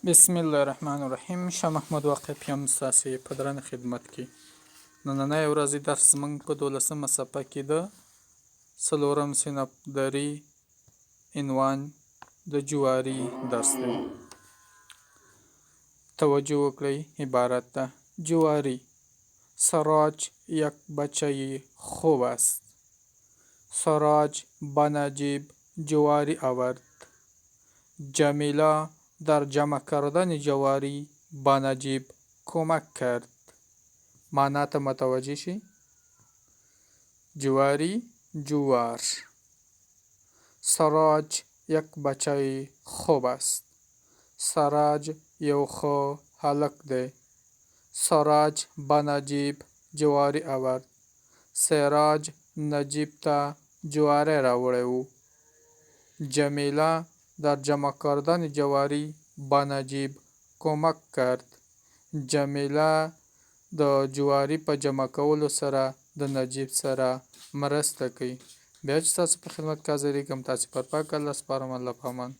بسم الله الرحمن الرحیم. شاه محمود واقع یم ستاسې په درنه خدمت کې. نننی ورځې درس زموږ په 12مه صفحه کې د څلورم صنف دري عنوان د جواري درس دی. توجه وکړئ، عبارت ده جواری. سراج یک بچه خوب است. سراج به نجیب جواری آورد. جمیله در جمع کردن جواری به نجیب کمک کرد. معنی ته متوجه شي. جواری، جوار. سراج یک بچه خوب است. سراج یو خو هلک دی. سراج به نجیب جواری آورد. سراج نجیب ته جواری راوړی و. جمیله در جمع کردن جواری به نجیب کمک کرد. جمیله د جواری په جمع کولو سره د نجیب سره مرسته کوي. بیا چې تاسو په خدمت کې حاضرېږم، تاسې پر پاک الله سپارم. الله په امان.